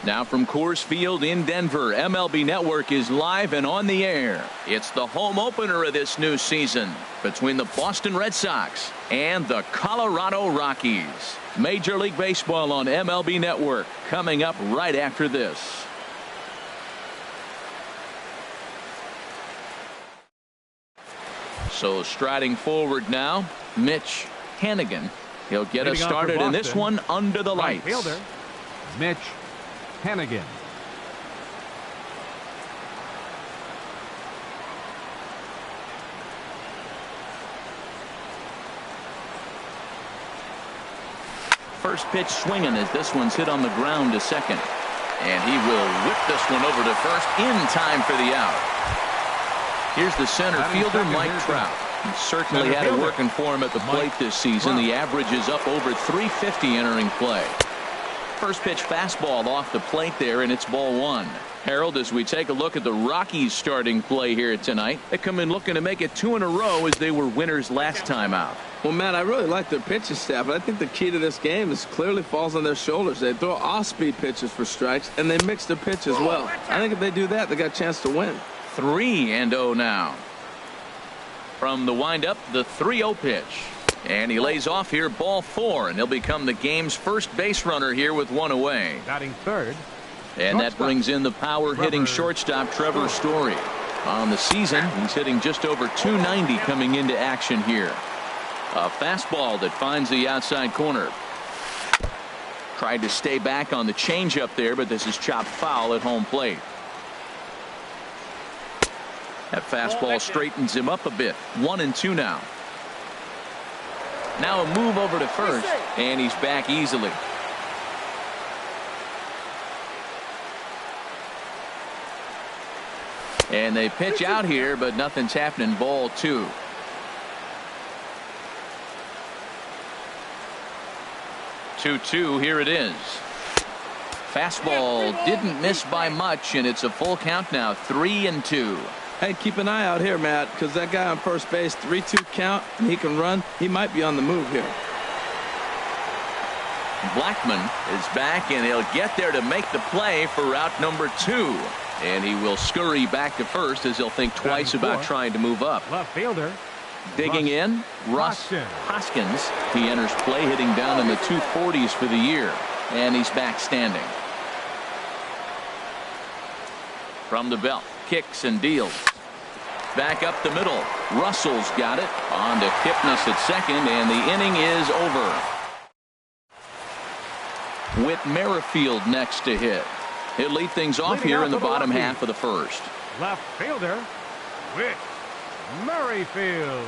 Now from Coors Field in Denver, MLB Network is live and on the air. It's the home opener of this new season between the Boston Red Sox and the Colorado Rockies. Major League Baseball on MLB Network coming up right after this. So striding forward now, Mitch Hanigan. He'll get us started in this one under the lights. Fielder, Mitch Hanigan. First pitch swinging as this one's hit on the ground to second. And he will whip this one over to first in time for the out. Here's the center fielder, Mike Trout. He certainly had it working for him at the plate this season. The average is up over 350 entering play. First pitch fastball off the plate there, and it's ball one. Harold, as we take a look at the Rockies starting play here tonight, they come in looking to make it 2 in a row as they were winners last time out. Well, Matt, I really like their pitching staff, but I think the key to this game is clearly falls on their shoulders. They throw off-speed pitches for strikes, and they mix their pitch as well. I think if they do that, they got a chance to win. 3-0 now. From the windup, the 3-0 pitch. And he lays off here, ball 4, and he'll become the game's first base runner here with one away. Batting third. And that brings in the power-hitting shortstop Trevor Story. On the season, he's hitting just over .290 coming into action here. A fastball that finds the outside corner. Tried to stay back on the changeup there, but this is chopped foul at home plate. That fastball straightens him up a bit. 1-2 now. Now a move over to first, and he's back easily. And they pitch out here, but nothing's happening. Ball 2. Here it is. Fastball didn't miss by much, and it's a full count now. 3-2. Hey, keep an eye out here, Matt, because that guy on first base, 3-2 count, and he can run. He might be on the move here. Blackman is back, and he'll get there to make the play for route number 2. And he will scurry back to first as he'll think twice about trying to move up. Left fielder. Digging in, Russ Hoskins. He enters play hitting down in the 240s for the year. And he's back standing. From the belt. Kicks and deals. Back up the middle. Russell's got it. On to Kipnis at second, and the inning is over. Whit Merrifield next to hit. He'll lead things off here in the bottom half of the first. Left fielder, Whit Merrifield.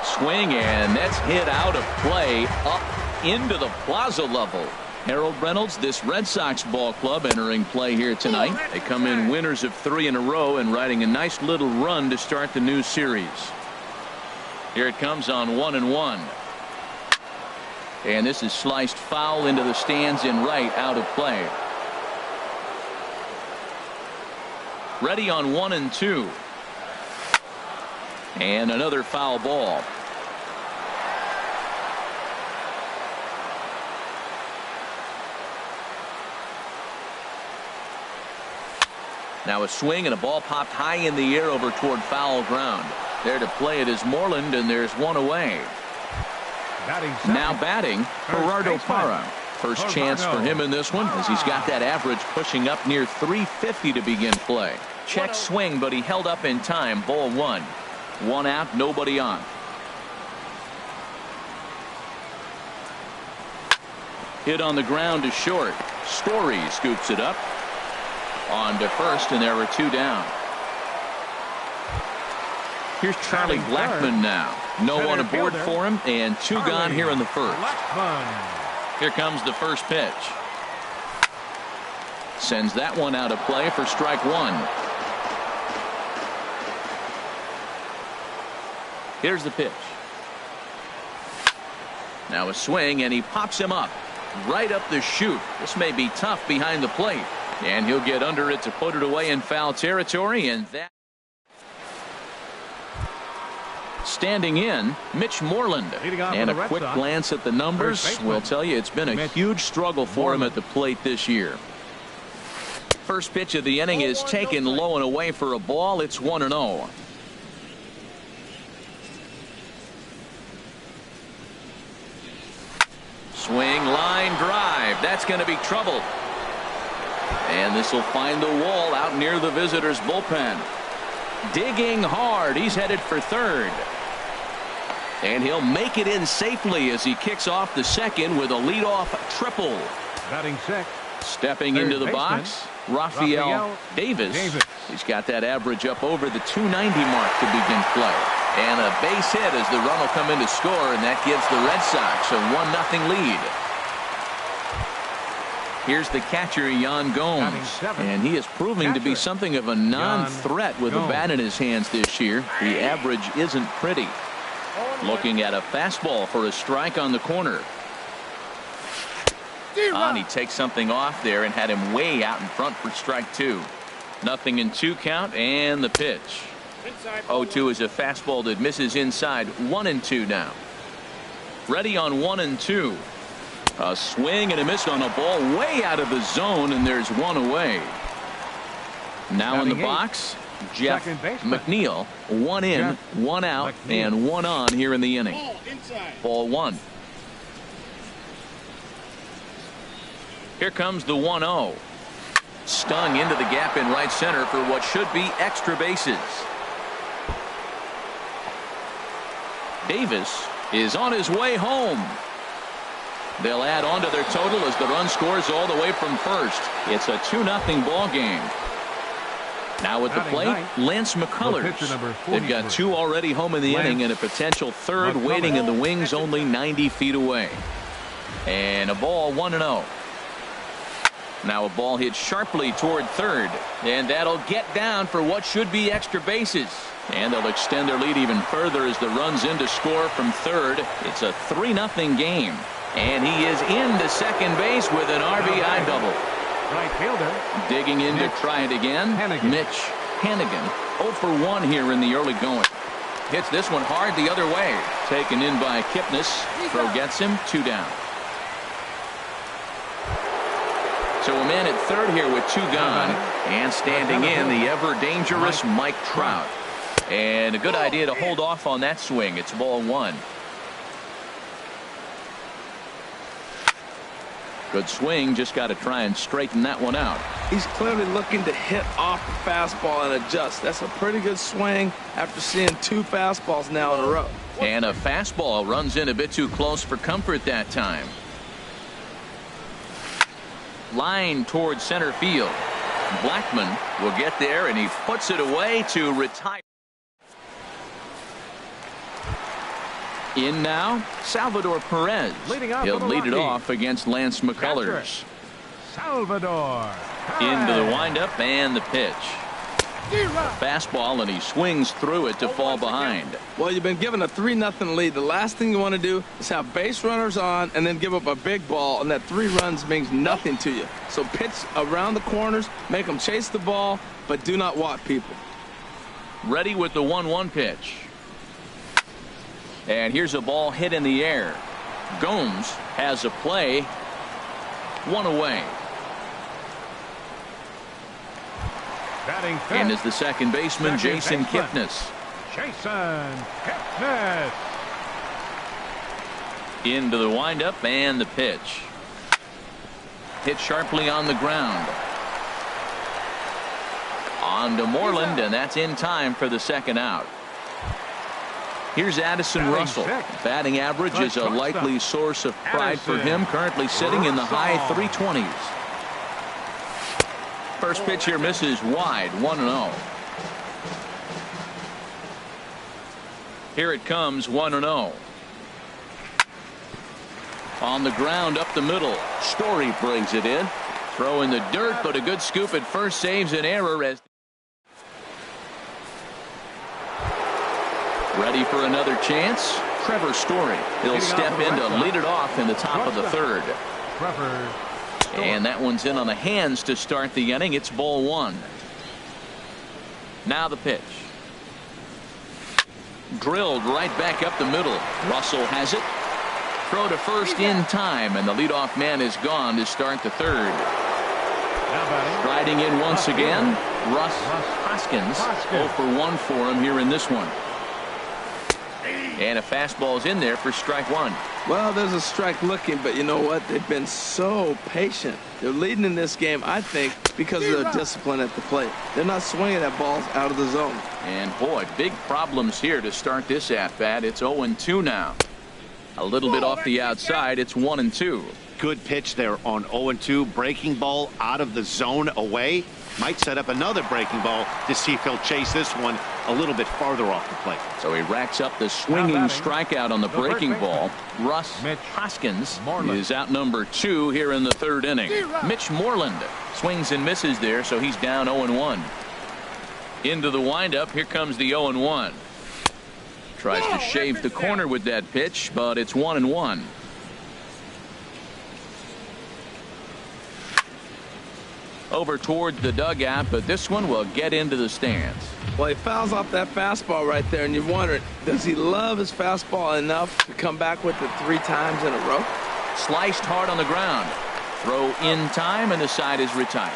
Swing, and that's hit out of play up into the plaza level. Harold Reynolds, this Red Sox ball club entering play here tonight. They come in winners of 3 in a row and riding a nice little run to start the new series. Here it comes on 1-1. And this is sliced foul into the stands in right, out of play. Ready on 1-2. And another foul ball. Now a swing, and a ball popped high in the air over toward foul ground. There to play it is Moreland, and there's one away. Now batting, Gerardo Parra. First chance for him in this one, as he's got that average pushing up near 350 to begin play. Check swing, but he held up in time. Ball 1. 1 out, nobody on. Hit on the ground to short. Story scoops it up. On to first, and there are 2 down. Here's Charlie Blackman now. No one aboard for him, and 2 gone here in the first. Here comes the first pitch. Sends that one out of play for strike 1. Here's the pitch. Now a swing, and he pops him up. Right up the chute. This may be tough behind the plate. And he'll get under it to put it away in foul territory, and that Standing in, Mitch Moreland. And a quick glance at the numbers will tell you it's been a huge struggle for him at the plate this year. First pitch of the inning is taken low and away for a ball. It's 1-0. Swing, line drive. That's going to be trouble. And this will find the wall out near the visitors' bullpen. Digging hard. He's headed for third. And he'll make it in safely as he kicks off the second with a leadoff triple. Batting sixth. Stepping into the box, Rafael Davis. He's got that average up over the 290 mark to begin play. And a base hit as the run will come in to score, and that gives the Red Sox a 1-0 lead. Here's the catcher, Yan Gomes, and he is proving to be something of a non-threat with a bat in his hands this year. The average isn't pretty. Looking at a fastball for a strike on the corner. And he takes something off there and had him way out in front for strike two. 0-2 count, and the pitch. 0-2 is a fastball that misses inside. 1-2 now. Ready on 1-2. A swing and a miss on a ball way out of the zone, and there's one away. Now in the box, Jeff McNeil. One in, one out, and one on here in the inning. Ball one. Here comes the 1-0. Stung into the gap in right center for what should be extra bases. Davis is on his way home. They'll add on to their total as the run scores all the way from first. It's a 2-0 ball game. Now at the plate, Lance McCullers. They've got two already home in the inning and a potential third waiting in the wings only 90 feet away. And a ball 1-0. Now a ball hit sharply toward third, and that'll get down for what should be extra bases. And they'll extend their lead even further as the run's in to score from third. It's a 3-0 game. And he is into second base with an RBI double. Right fielder. Digging in to try it again. Mitch Hanigan. 0 for 1 here in the early going. Hits this one hard the other way. Taken in by Kipnis. Throw gets him. 2 down. So a man at third here with 2 gone. And standing in, the ever dangerous Mike Trout. And a good idea to hold off on that swing. It's ball 1. Good swing, just got to try and straighten that one out. He's clearly looking to hit off the fastball and adjust. That's a pretty good swing after seeing 2 fastballs now in a row. And a fastball runs in a bit too close for comfort that time. Line towards center field. Blackman will get there, and he puts it away to retire. In now, Salvador Perez. He'll lead it off against Lance McCullers. Salvador. Into the windup and the pitch. Fastball, and he swings through it to fall behind. Well, you've been given a 3-0 lead. The last thing you want to do is have base runners on and then give up a big ball, and that 3 runs means nothing to you. So pitch around the corners, make them chase the ball, but do not walk people. Ready with the 1-1 pitch. And here's a ball hit in the air. Gomes has a play. 1 away. And is the second baseman, Jason Kipnis. Into the windup and the pitch. Hit sharply on the ground. On to Moreland, and that's in time for the second out. Here's Addison Russell. Batting average is a likely source of pride for him, currently sitting in the high 320s. First pitch here misses wide. 1-0. Here it comes. 1-0. On the ground up the middle. Story brings it in. Throw in the dirt, but a good scoop at first saves an error as ready for another chance. Trevor Story. He'll step in to lead it off in the top of the third. And that one's in on the hands to start the inning. It's ball 1. Now the pitch. Drilled right back up the middle. Russell has it. Throw to first in time, and the leadoff man is gone to start the third. Riding in once again, Russ Hoskins. 0 for 1 for him here in this one. And a fastball is in there for strike one. Well, there's a strike looking, but you know what? They've been so patient. They're leading in this game, I think, because of their discipline at the plate. They're not swinging at balls out of the zone. And boy, big problems here to start this at-bat. It's 0-2 now. A little bit off the outside. It's 1-2. Good pitch there on 0-2. Breaking ball out of the zone away. Might set up another breaking ball to see if he'll chase this one a little bit farther off the plate. So he racks up the swinging strikeout on the breaking ball. Russ Hoskins is out number 2 here in the third inning. Mitch Moreland swings and misses there, so he's down 0-1. Into the windup. Here comes the 0-1. Tries to shave the corner with that pitch, but it's 1-1. Over towards the dugout, but this one will get into the stands. Well, he fouls off that fastball right there, and you've wondered, does he love his fastball enough to come back with it 3 times in a row? Sliced hard on the ground. Throw in time, and the side is retired.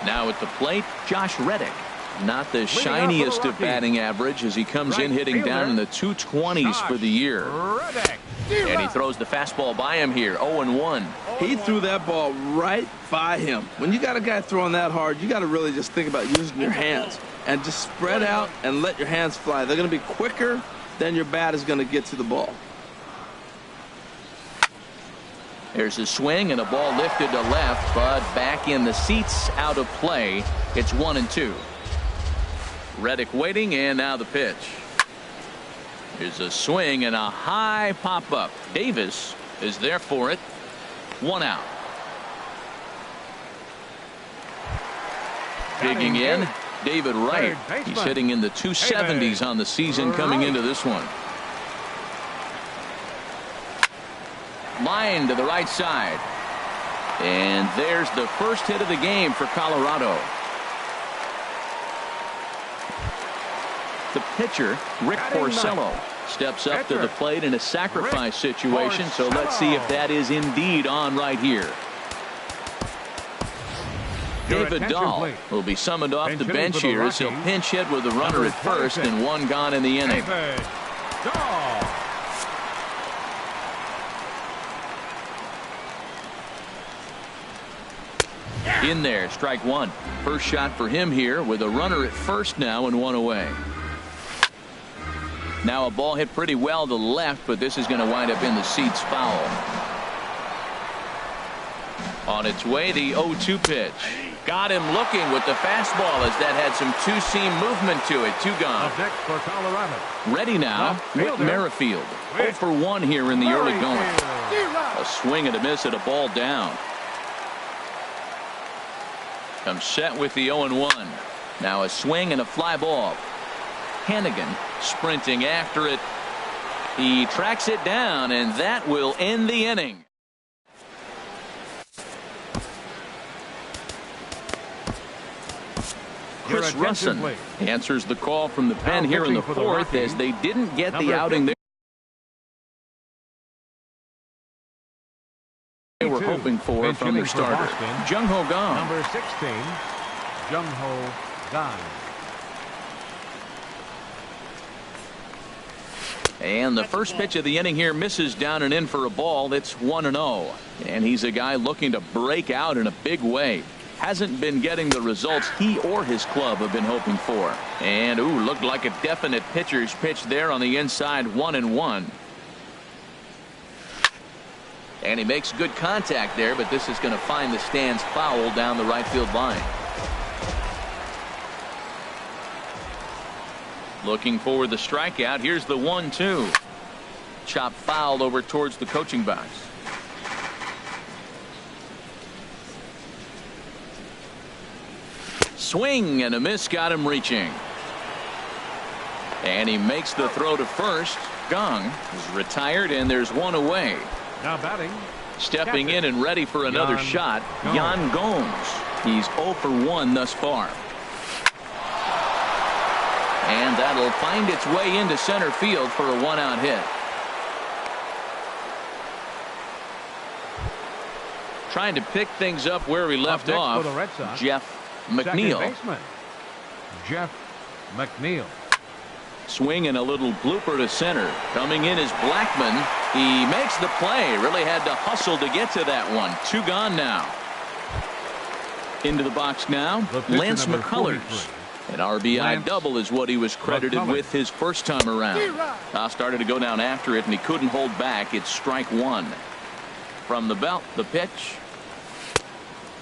Now at the plate, Josh Reddick. Not the shiniest of batting average as he comes in hitting down in the 220s for the year. And he throws the fastball by him here, 0-1. He threw that ball right by him. When you got a guy throwing that hard, you got to really just think about using your hands and just spread out and let your hands fly. They're going to be quicker than your bat is going to get to the ball. There's a swing and a ball lifted to left, but back in the seats, out of play. It's 1-2. Reddick waiting, and now the pitch. Here's a swing and a high pop-up. Davis is there for it. 1 out. Digging in, David Wright. He's hitting in the 270s on the season coming into this one. Line to the right side. And there's the first hit of the game for Colorado. The pitcher, Rick Porcello, steps up to the plate in a sacrifice situation, so let's see if that is indeed on right here. David Dahl will be summoned off the bench here as he'll pinch hit with a runner at first and 1 gone in the inning. In there, strike 1. First shot for him here with a runner at first now and 1 away. Now a ball hit pretty well to the left, but this is going to wind up in the seats foul. On its way, the 0-2 pitch. Got him looking with the fastball as that had some two-seam movement to it. 2 gone. For Colorado. Ready now, Whit Merrifield. 0 for 1 here in the early going. A swing and a miss at a ball down. Comes set with the 0-1. Now a swing and a fly ball. Hannigan sprinting after it. He tracks it down, and that will end the inning. Chris Russin answers the call from the pen here in the 4th as they didn't get the outing they were hoping for from their starter. Jung-Ho Kang. Number 16, Jung-Ho Kang. And the first pitch of the inning here misses down and in for a ball. That's 1-0. And he's a guy looking to break out in a big way. Hasn't been getting the results he or his club have been hoping for. And looked like a definite pitcher's pitch there on the inside. 1-1. And he makes good contact there, but this is going to find the stands foul down the right field line. Looking for the strikeout. Here's the 1-2. Chop fouled over towards the coaching box. Swing and a miss got him reaching. And he makes the throw to first. Kang is retired, and there's 1 away. Now batting. Stepping in and ready for another shot, Yan Gomes. He's 0 for 1 thus far. And that'll find its way into center field for a one-out hit. Trying to pick things up where we left off, Jeff McNeil. Second baseman, Jeff McNeil. Swinging a little blooper to center. Coming in is Blackman. He makes the play. Really had to hustle to get to that one. Two gone now. Into the box now, Lance McCullers. An RBI double is what he was credited with his first time around. Started to go down after it, and he couldn't hold back. It's strike one. From the belt, the pitch.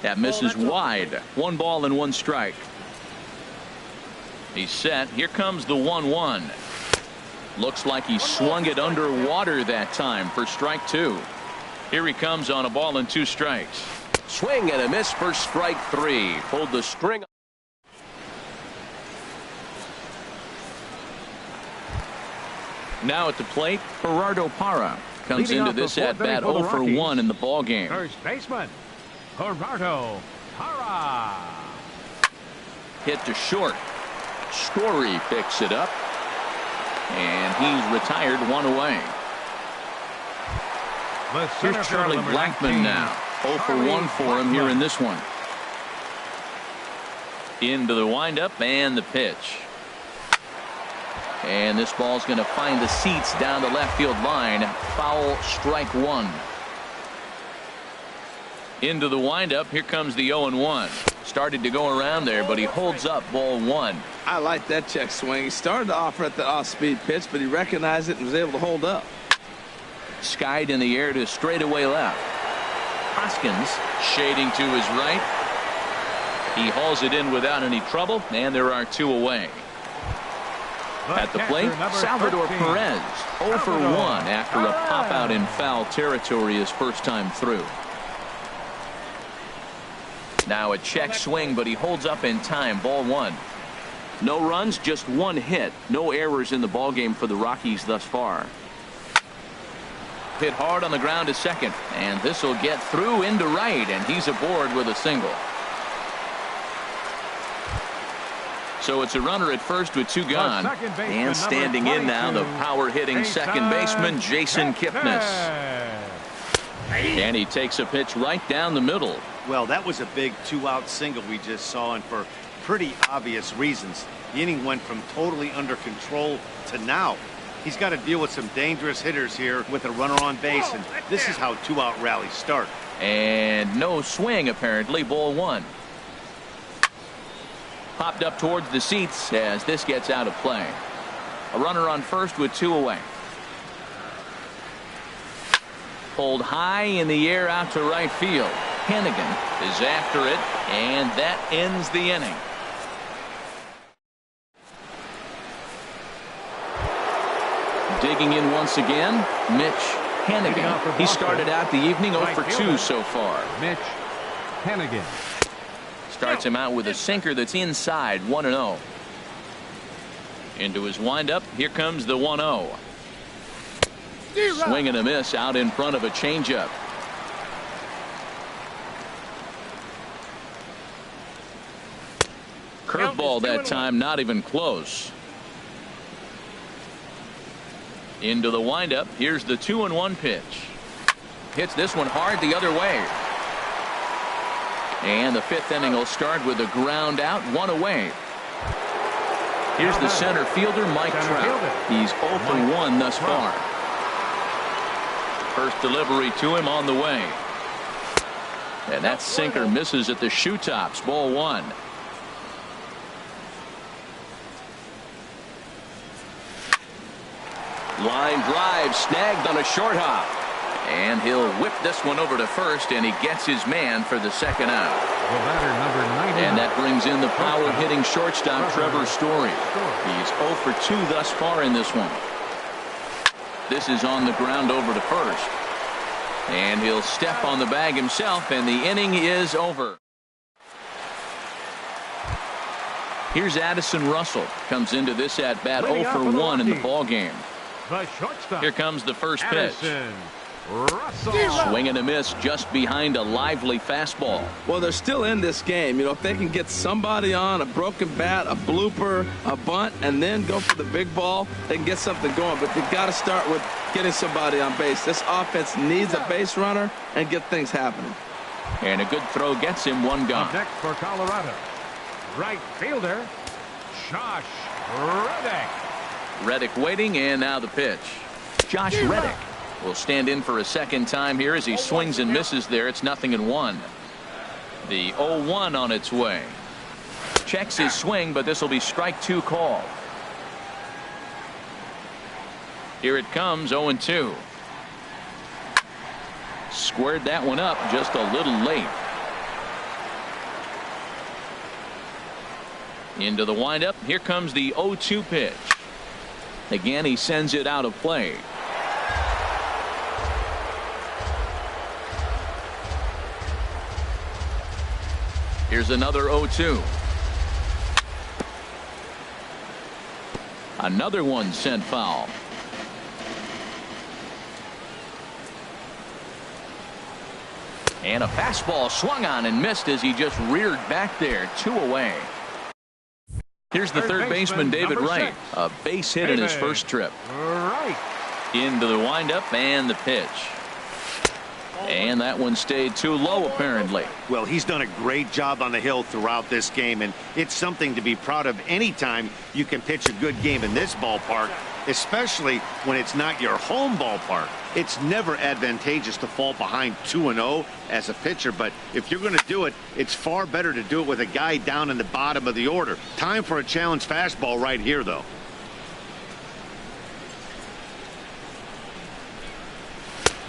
That misses wide. 1 ball and 1 strike. He's set. Here comes the 1-1. Looks like he swung it underwater that time for strike 2. Here he comes on a ball and 2 strikes. Swing and a miss for strike 3. Pulled the string. Now at the plate, Gerardo Parra comes into this at bat 0 for 1 in the ball game. First baseman, Gerardo Parra. Hit to short. Story picks it up, and he's retired 1 away. Here's Charlie Blackman now. 0 for 1 for him here in this one. Into the windup and the pitch. And this ball's going to find the seats down the left field line. Foul, strike 1. Into the windup. Here comes the 0-1. Started to go around there, but he holds up ball 1. I like that check swing. He started to offer at the off-speed pitch, but he recognized it and was able to hold up. Skied in the air to straightaway left. Hoskins shading to his right. He hauls it in without any trouble, and there are 2 away. At the plate, Salvador Perez 0 for 1 after a pop out in foul territory his first time through. Now a check swing, but he holds up in time. Ball 1. No runs, just 1 hit. No errors in the ballgame for the Rockies thus far. Hit hard on the ground to second, and this will get through into right, and he's aboard with a single. So it's a runner at first with 2 gone. And standing in now, the power-hitting second baseman, Jason Kipnis. And he takes a pitch right down the middle. Well, that was a big 2-out single we just saw, and for pretty obvious reasons. The inning went from totally under control to now. He's got to deal with some dangerous hitters here with a runner on base, and this is how 2-out rallies start. And no swing, apparently. Ball 1. Popped up towards the seats as this gets out of play. A runner on first with 2 away. Pulled high in the air out to right field. Hennigan is after it, and that ends the inning. Digging in once again, Mitch Hennigan. He started out the evening 0 for 2 so far. Mitch Hennigan. Starts him out with a sinker that's inside, 1-0. Into his windup, here comes the 1-0. Swing and a miss out in front of a changeup. Curveball that time, not even close. Into the windup, here's the 2-1 pitch. Hits this one hard the other way. And the 5th inning will start with a ground out, 1 away. Here's the center fielder, Mike Trout. He's 0 for 1 thus far. First delivery to him on the way. And that sinker misses at the shoe tops. Ball 1. Line drive snagged on a short hop. And he'll whip this one over to first, and he gets his man for the second out. And that brings in the power-hitting shortstop, Trevor Story. He's 0 for 2 thus far in this one. This is on the ground over to first. And he'll step on the bag himself, and the inning is over. Here's Addison Russell. Comes into this at-bat 0 for 1 in the ballgame. Here comes the first pitch. Russell. Swing and a miss just behind a lively fastball. Well, they're still in this game. You know, if they can get somebody on a broken bat, a blooper, a bunt, and then go for the big ball, they can get something going. But they've got to start with getting somebody on base. This offense needs a base runner and get things happening. And a good throw gets him one gone. Up next for Colorado, right fielder, Josh Reddick. Reddick waiting, and now the pitch. Josh Reddick will stand in for a second time here as he swings and misses there. It's 0-1. The 0-1 on its way. Checks his swing, but this will be strike two call. Here it comes, 0-2. Squared that one up just a little late. Into the windup. Here comes the 0-2 pitch. Again, he sends it out of play. Here's another 0-2. Another one sent foul. And a fastball swung on and missed as he just reared back there. 2 away. Here's the third baseman, David Wright. A base hit in his first trip. Right. Into the windup and the pitch. And that one stayed too low, apparently. Well, he's done a great job on the hill throughout this game, and it's something to be proud of anytime you can pitch a good game in this ballpark, especially when it's not your home ballpark. It's never advantageous to fall behind 2-0 as a pitcher, but if you're going to do it, it's far better to do it with a guy down in the bottom of the order. Time for a challenge fastball right here, though.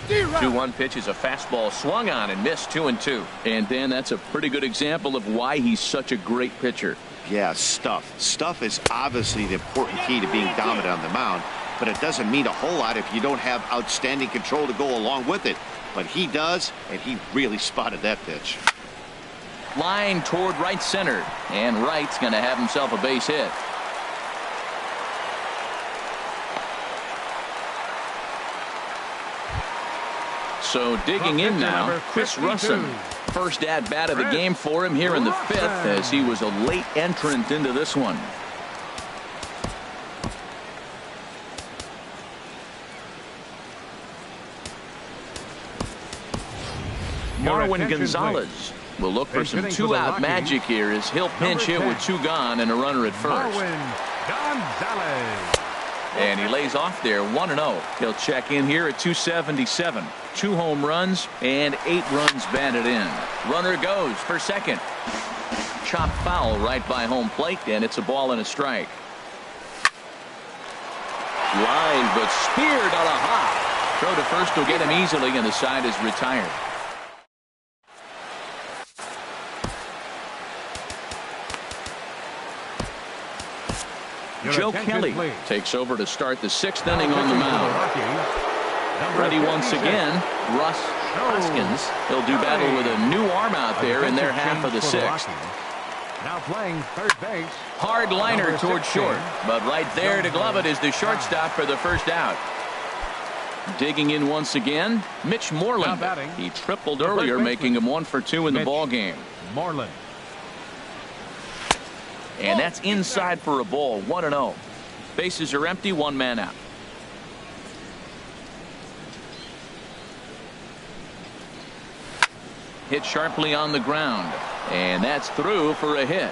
The 2-1 pitch is a fastball swung on and missed. 2-2. And Dan, that's a pretty good example of why he's such a great pitcher. Yeah, stuff. Stuff is obviously the important key to being dominant on the mound, but it doesn't mean a whole lot if you don't have outstanding control to go along with it. But he does, and he really spotted that pitch. Line toward right center, and Wright's going to have himself a base hit. So digging in now, Chris Russin. First at bat of the game for him here in the 5th, as he was a late entrant into this one. Marwin Gonzalez will look for some 2-out magic here as he'll pinch hit with 2 gone and a runner at first. Gonzalez. And he lays off there 1-0. He'll check in here at 277. 2 home runs and 8 runs batted in. Runner goes for second. Chopped foul right by home plate, and it's a ball and a strike. Line, but speared on a hop. Throw to first will get him easily, and the side is retired. Joe Kelly takes over to start the 6th inning on the mound. Ready once again, Russ Hoskins. He'll do battle with a new arm out there in their half of the 6th. Now playing third base. Hard liner toward short, but right there to glove it is the shortstop for the first out. Digging in once again, Mitch Moreland. He tripled earlier, making him 1 for 2 in the ball game. Moreland. And that's inside for a ball. 1-0. Bases are empty. 1 man out. Hit sharply on the ground, and that's through for a hit.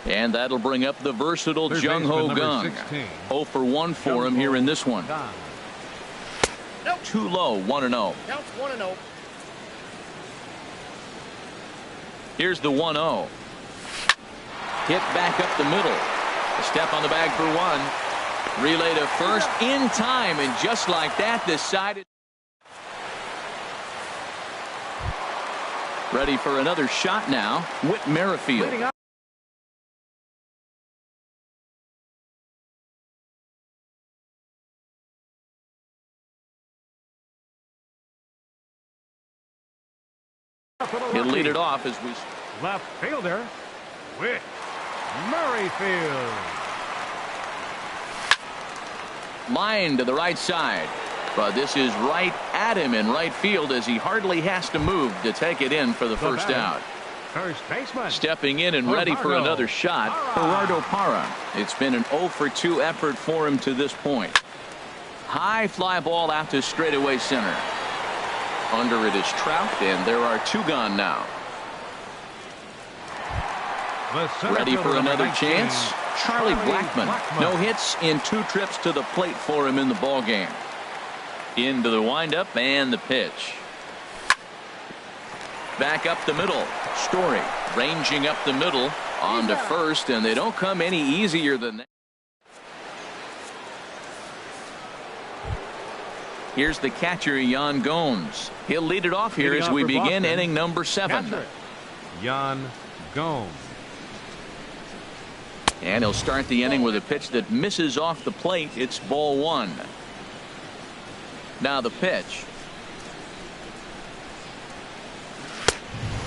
And that'll bring up the versatile Jung Ho Kang. 0 for 1 for him here in this one. Too low. 1-0. Counts 1-0. Here's the 1-0. Hit back up the middle. A step on the bag for 1. Relay to first in time, and just like that, decided. Ready for another shot now. Whit Merrifield. He'll lead it off as we. Left fielder, Whit Merrifield. Line to the right side. But this is right at him in right field as he hardly has to move to take it in for the first out. First baseman. Stepping in and ready for another shot, Gerardo Parra. It's been an 0 for 2 effort for him to this point. High fly ball out to straightaway center. Under it is Trout, and there are 2 gone now. Ready for another chance. Charlie Blackmon. No hits in 2 trips to the plate for him in the ball game. Into the windup and the pitch. Back up the middle. Story ranging up the middle on to first, and they don't come any easier than that. Here's the catcher, Yan Gomes. He'll lead it off here as we begin inning number 7. Yan Gomes. And he'll start the inning with a pitch that misses off the plate. It's ball 1. Now the pitch.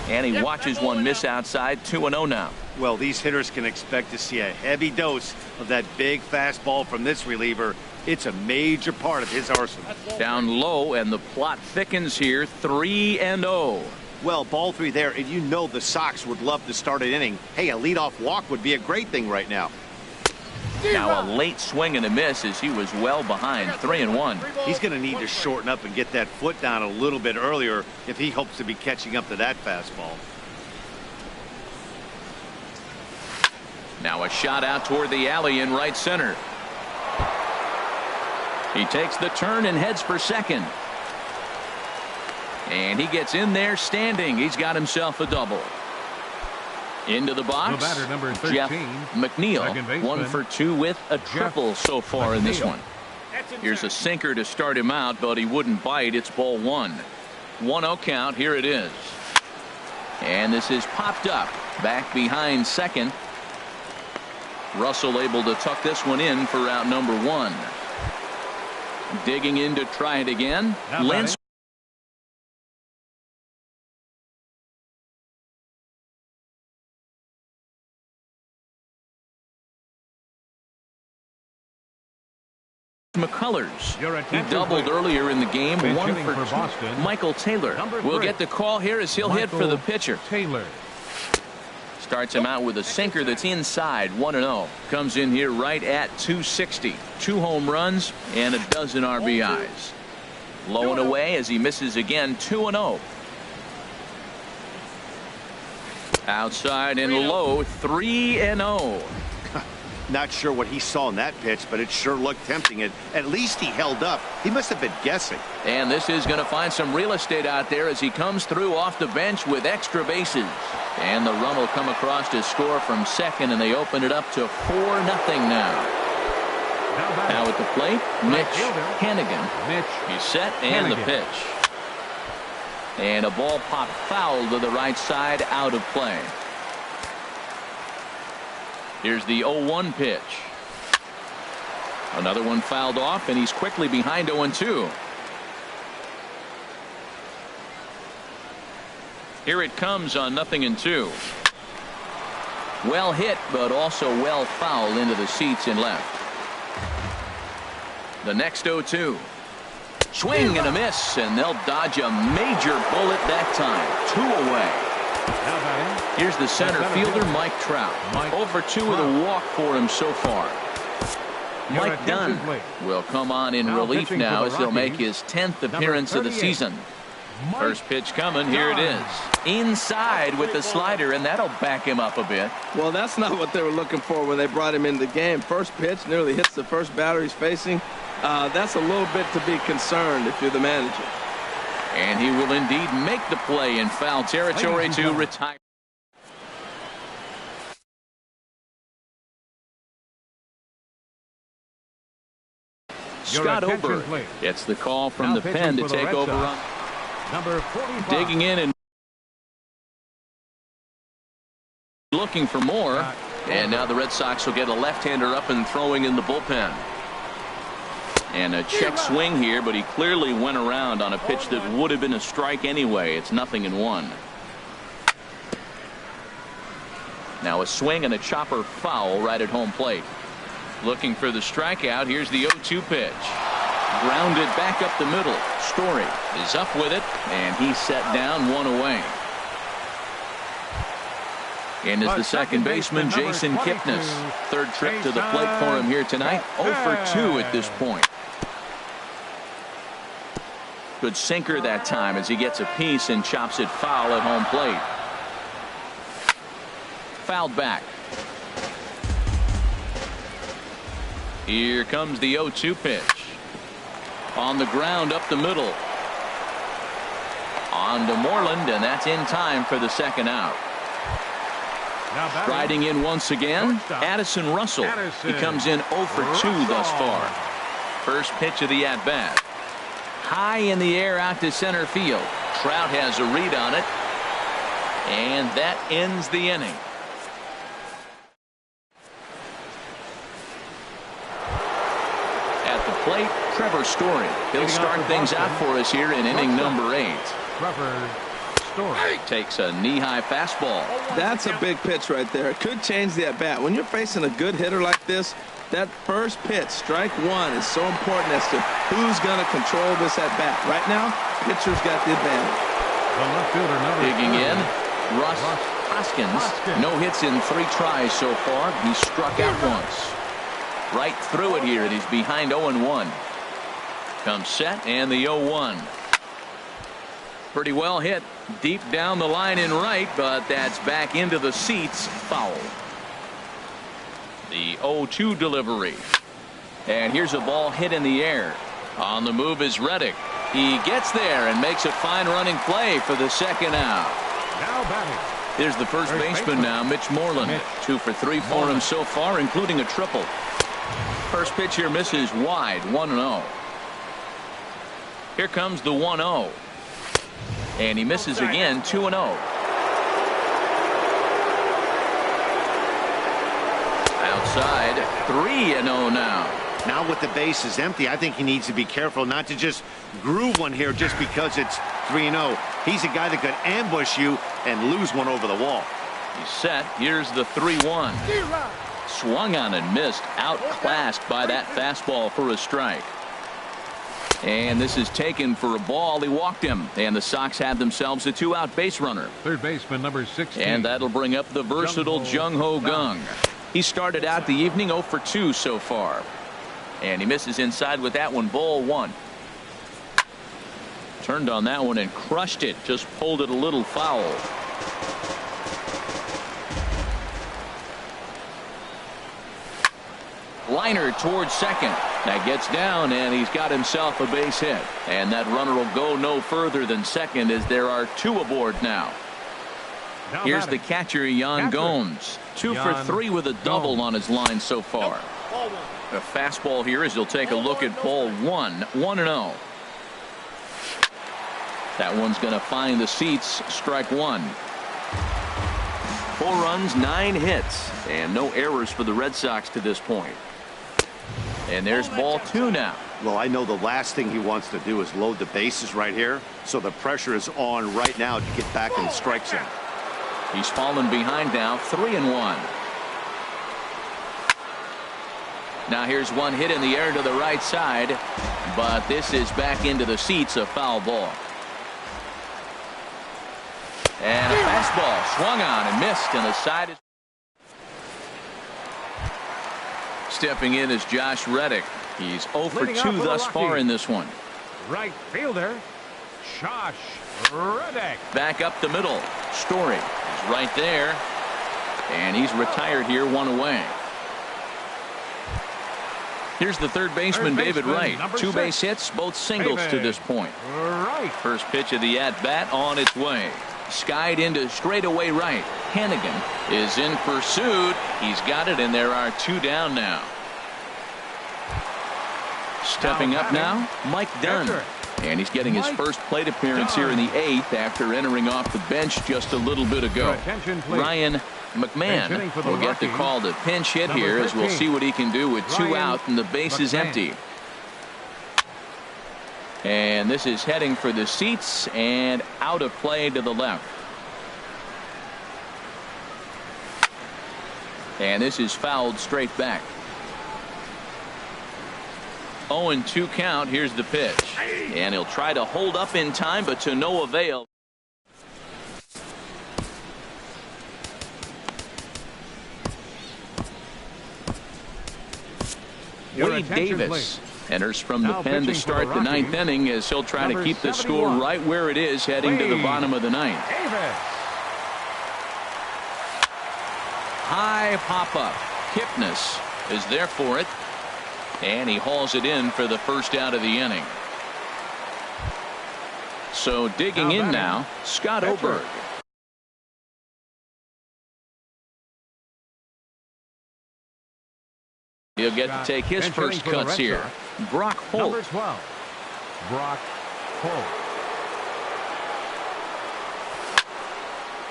And he watches one miss outside. 2-0 now. Well, these hitters can expect to see a heavy dose of that big fastball from this reliever. It's a major part of his arsenal. Down low, and the plot thickens here. 3-0. Well, ball 3 there, and you know the Sox would love to start an inning. Hey, a leadoff walk would be a great thing right now. Now a late swing and a miss as he was well behind. 3-1. He's going to need to shorten up and get that foot down a little bit earlier if he hopes to be catching up to that fastball. Now a shot out toward the alley in right center. He takes the turn and heads for second. And he gets in there standing. He's got himself a double. Into the box, The batter, number 13, Jeff McNeil, 1 for 2 with a triple so far in this one. Here's a sinker to start him out, but he wouldn't bite. It's ball 1. 1-0 count. Here it is. And this is popped up back behind second. Russell able to tuck this one in for out number 1. Digging in to try it again. Lentz. McCullers. He doubled earlier in the game. 1 for 2. Boston, Michael Taylor will get the call here as he'll hit for the pitcher. Taylor. Starts him out with a sinker that's inside. 1-0. Comes in here right at 260. 2 home runs and a dozen RBIs. Low and away as he misses again. 2-0. Outside and low. 3-0. Not sure what he saw in that pitch, but it sure looked tempting. At least he held up. He must have been guessing. And this is going to find some real estate out there as he comes through off the bench with extra bases. And the run will come across to score from second, and they open it up to 4-0 now. Now at the plate, Mitch Hannigan. He's set and the pitch. And a ball popped foul to the right side, out of play. Here's the 0-1 pitch. Another one fouled off, and he's quickly behind 0-2. Here it comes on 0-2. Well hit, but also well fouled into the seats in left. The next 0-2. Swing and a miss, and they'll dodge a major bullet that time. 2 away. Here's the center fielder, Mike Trout. 0 for 2 with a walk for him so far. Mike Dunn will come on in relief now as he'll make his 10th appearance of the season. First pitch coming. Here it is. Inside with the slider, and that'll back him up a bit. Well, that's not what they were looking for when they brought him into the game. First pitch nearly hits the first batter he's facing. That's a little bit to be concerned if you're the manager. And he will indeed make the play in foul territory to retire. Scott Ober gets the call from the pen to take over on. Number 45. Digging in and looking for more. And now the Red Sox will get a left-hander up and throwing in the bullpen. And a check swing here, but he clearly went around on a pitch that would have been a strike anyway. It's 0-1. Now a swing and a chopper foul right at home plate. Looking for the strikeout. Here's the 0-2 pitch. Grounded back up the middle. Story is up with it, and he's set down, one away. And is the second baseman, Jason Kipnis. Third trip to the plate for him here tonight. 0 for 2 at this point. Good sinker that time as he gets a piece and chops it foul at home plate. Fouled back. Here comes the 0-2 pitch. On the ground up the middle. On to Moreland, and that's in time for the second out. Riding in once again, Addison Russell. He comes in 0 for 2 thus far. First pitch of the at-bat. High in the air out to center field. Trout has a read on it. And that ends the inning. At the plate, Trevor Story. He'll start things out for us here in inning number 8. Trevor Story takes a knee-high fastball. That's a big pitch right there. It could change the at-bat. When you're facing a good hitter like this, that first pitch, strike one, is so important as to who's going to control this at-bat. Right now, pitcher's got the advantage. The left fielder, digging in, Russ Hoskins. No hits in 3 tries so far. He struck out once. Right through it here, and he's behind 0-1. Comes set, and the 0-1. Pretty well hit deep down the line in right, but that's back into the seats. Foul. The 0-2 delivery. And here's a ball hit in the air. On the move is Reddick. He gets there and makes a fine running play for the second out. Now batting. Here's the first baseman now, Mitch Moreland. 2 for 3 for him so far, including a triple. First pitch here misses wide, 1-0. Here comes the 1-0. And he misses again, 2-0. Outside, 3-0 now. Now with the bases empty, I think he needs to be careful not to just groove one here just because it's 3-0. He's a guy that could ambush you and lose one over the wall. He's set. Here's the 3-1. Swung on and missed. Outclassed by that fastball for a strike. And this is taken for a ball. He walked him. And the Sox have themselves a 2-out base runner. Third baseman number 16. And that'll bring up the versatile Jung-Ho Kang. He started out the evening 0 for 2 so far. And he misses inside with that one. Ball 1. Turned on that one and crushed it. Just pulled it a little foul. Liner towards second. That gets down, and he's got himself a base hit. And that runner will go no further than second as there are 2 aboard now. Here's the catcher, Yan Gomes. 2 for 3 with a double on his line so far. A fastball here as he'll take a look at ball 1. 1-0. That one's going to find the seats. Strike 1. 4 runs, 9 hits, and no errors for the Red Sox to this point. And there's ball 2 now. Well, I know the last thing he wants to do is load the bases right here, so the pressure is on right now to get back in the strike zone. He's fallen behind now, 3-1. Now here's one hit in the air to the right side, but this is back into the seats, a foul ball. And a fastball swung on and missed, and the side is. Stepping in is Josh Reddick. He's 0 for 2 thus far in this one. Right fielder, Josh Reddick. Back up the middle. Story is right there. And he's retired here, 1 away. Here's the third baseman, David Wright. 2 base hits, both singles to this point. Right. First pitch of the at-bat on its way. Skied into straightaway right. Hannigan is in pursuit. He's got it, and there are 2 down now. Stepping up now, Mike Dunn. And he's getting his first plate appearance here in the 8th after entering off the bench just a little bit ago. Ryan McMahon will get the call to pinch hit here as we'll see what he can do with 2 out and the base is empty. And this is heading for the seats and out of play to the left. And this is fouled straight back. 0-2 count. Here's the pitch. And he'll try to hold up in time, but to no avail. Wade Davis enters from the pen to start the ninth inning as he'll try to keep the score right where it is heading to the bottom of the ninth. High pop-up. Kipnis is there for it. And he hauls it in for the first out of the inning. So digging in now, Scott Oberg. He'll get to take his first cuts here. Brock Holt. Number 12, Brock Holt.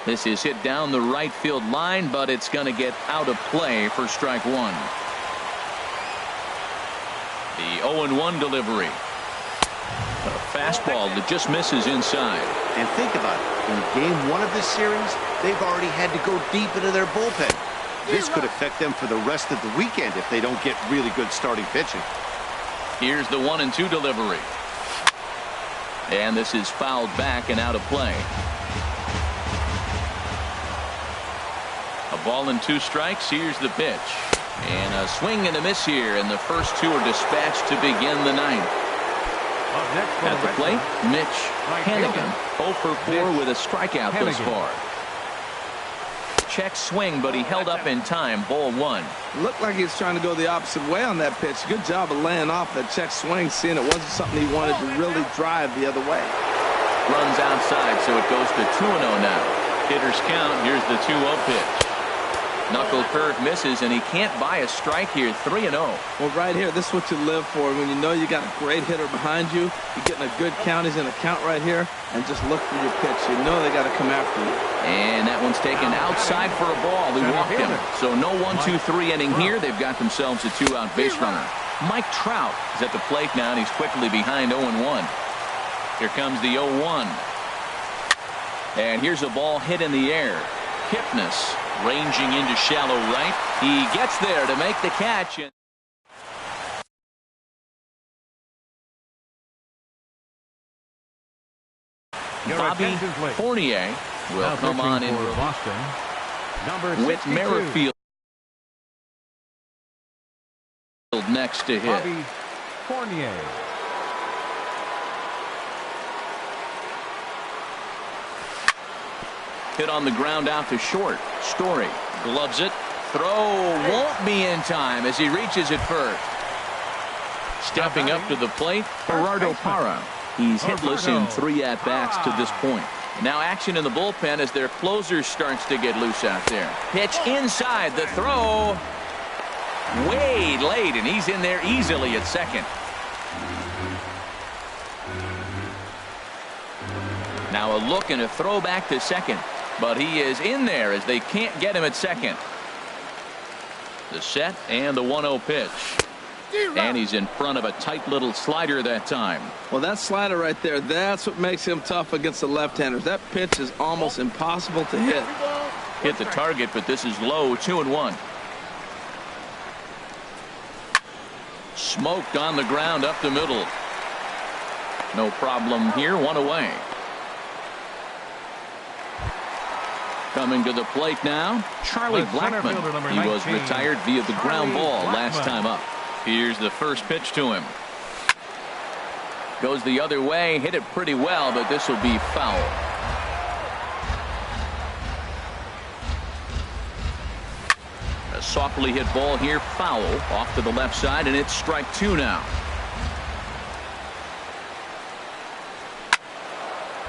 This is hit down the right field line, but it's going to get out of play for strike one. The 0-1 delivery. A fastball that just misses inside. And think about it. In game one of this series, they've already had to go deep into their bullpen. This could affect them for the rest of the weekend if they don't get really good starting pitching. Here's the 1-2 delivery. And this is fouled back and out of play. A ball and 2 strikes. Here's the pitch. And a swing and a miss here, and the first 2 are dispatched to begin the ninth. At the plate, Mitch Hannigan, 0 for 4 with a strikeout thus far. Check swing, but he held up in time. Ball 1. Looked like he was trying to go the opposite way on that pitch. Good job of laying off that check swing, seeing it wasn't something he wanted to really drive the other way. Runs outside, so it goes to 2-0 now. Hitters count. Here's the 2-0 pitch. Knuckle curve misses, and he can't buy a strike here. 3-0. Well, right here, this is what you live for. When you know you got a great hitter behind you, you're getting a good count. He's in a count right here, and just look for your pitch. You know they got to come after you. And that one's taken outside for a ball. He walked him. So no 1-2-3 inning here. They've got themselves a 2-out base runner. Mike Trout is at the plate now, and he's quickly behind 0-1. Here comes the 0-1. And here's a ball hit in the air. Kipnis ranging into shallow right. He gets there to make the catch. Bobby Fournier will come on in Boston. Number with 62. Merrifield next to hit. Bobby Fournier. Hit on the ground out to short. Story gloves it. Throw won't be in time as he reaches it first. Stepping up to the plate, Gerardo Parra. He's hitless in 3 at-bats to this point. Now action in the bullpen as their closer starts to get loose out there. Pitch inside. The throw way late, and he's in there easily at second. Now a look and a throw back to second. But he is in there as they can't get him at second. The set and the 1-0 pitch. And he's in front of a tight little slider that time. Well, that slider right there, that's what makes him tough against the left-handers. That pitch is almost impossible to hit. Hit the target, but this is low. 2-1. Smoked on the ground up the middle. No problem here. 1 away. Coming to the plate now, Charlie Blackmon. He was retired via the ground ball last time up. Here's the first pitch to him. Goes the other way, hit it pretty well, but this will be foul. A softly hit ball here, foul, off to the left side, and it's strike 2 now.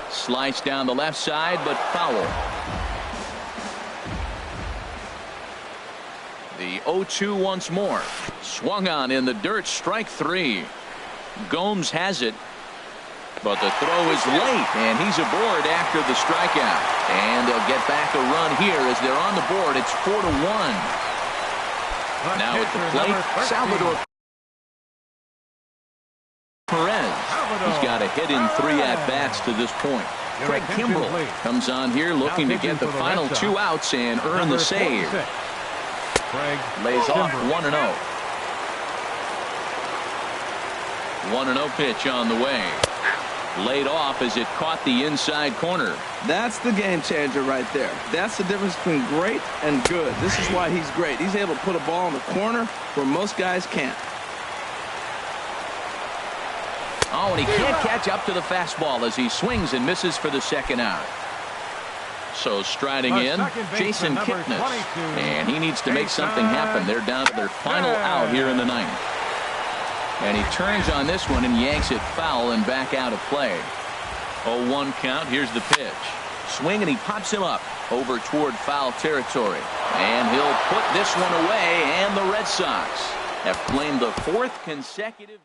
Slice down the left side, but foul. The 0-2 once more. Swung on in the dirt, strike 3. Gomes has it, but the throw is late, and he's aboard after the strikeout. And they'll get back a run here as they're on the board. It's 4-1. Now at the plate, Salvador Perez. He's got a hit in 3 at-bats to this point. Craig Kimbrell comes on here looking to get the final 2 outs and earn the save. Lays off 1-0. 1-0 pitch on the way. Laid off as it caught the inside corner. That's the game changer right there. That's the difference between great and good. This is why he's great. He's able to put a ball in the corner where most guys can't. Oh, and he can't catch up to the fastball as he swings and misses for the second out. So striding in, Jason Kipnis. And he needs to make something happen. They're down to their final out here in the ninth. And he turns on this one and yanks it foul and back out of play. 0-1 count. Here's the pitch. Swing, and he pops him up over toward foul territory. And he'll put this one away, and the Red Sox have claimed the 4th consecutive